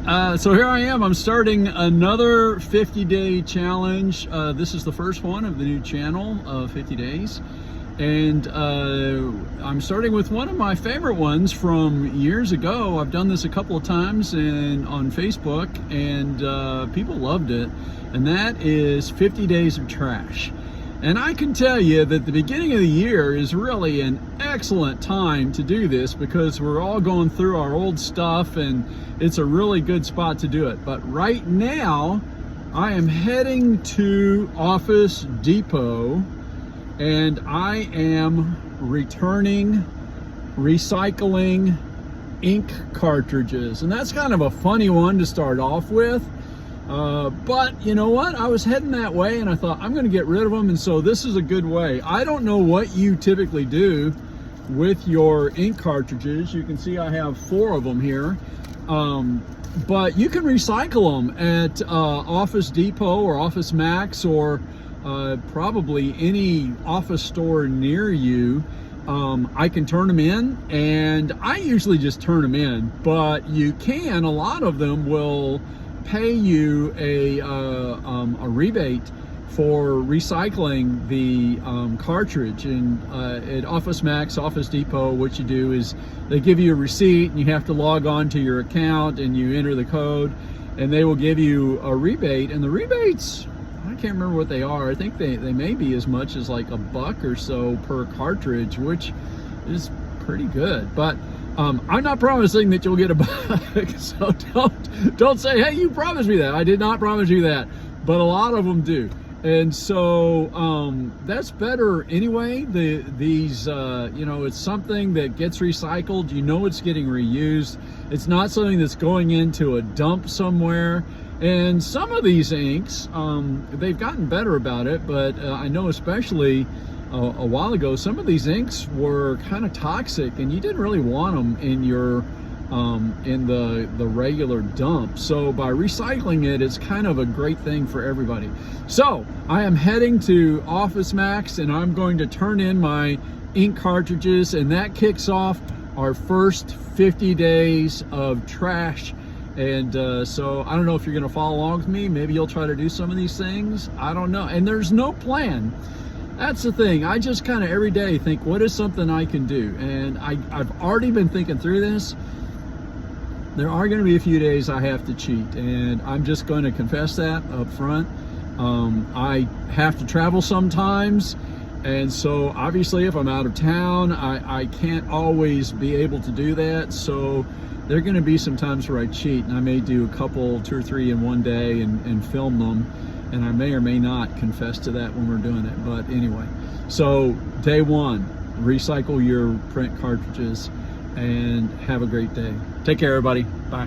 So here I am. I'm starting another 50-day challenge. This is the first one of the new channel of 50 days. And I'm starting with one of my favorite ones from years ago. I've done this a couple of times on Facebook, and people loved it. And that is 50 Days of Trash. And I can tell you that the beginning of the year is really an excellent time to do this because we're all going through our old stuff and it's a really good spot to do it. But right now, I am heading to Office Depot and I am returning, recycling ink cartridges. And that's kind of a funny one to start off with. But you know what? I was heading that way and I thought I'm going to get rid of them, and so this is a good way. I don't know what you typically do with your ink cartridges. You can see I have 4 of them here, but you can recycle them at Office Depot or Office Max or probably any office store near you. I can turn them in, and I usually just turn them in, but you can, a lot of them will pay you a rebate for recycling the cartridge. And at Office Max, Office Depot, what you do is they give you a receipt and you have to log on to your account and you enter the code and they will give you a rebate. And the rebates, I can't remember what they are. I think they may be as much as like $1 or so per cartridge, which is pretty good. But I'm not promising that you'll get $1, so don't say, hey, you promised me that. I did not promise you that, but a lot of them do. And so that's better anyway. These you know, it's something that gets recycled. You know it's getting reused. It's not something that's going into a dump somewhere. And some of these inks, they've gotten better about it, but I know especially a while ago, some of these inks were kind of toxic and you didn't really want them in your in the regular dump. So by recycling it, it's kind of a great thing for everybody. So I am heading to Office Max and I'm going to turn in my ink cartridges, and that kicks off our first 50 days of trash. And so I don't know if you're going to follow along with me. Maybe you'll try to do some of these things. I don't know. And there's no plan. That's the thing. I just kind of every day think, what is something I can do? And I've already been thinking through this. There are going to be a few days I have to cheat, and I'm just going to confess that up front. I have to travel sometimes, and so obviously if I'm out of town, I can't always be able to do that. So there are going to be some times where I cheat, and I may do a couple, 2 or 3 in one day and film them. And I may or may not confess to that when we're doing it. But anyway, so day 1, recycle your print cartridges and have a great day. Take care, everybody. Bye.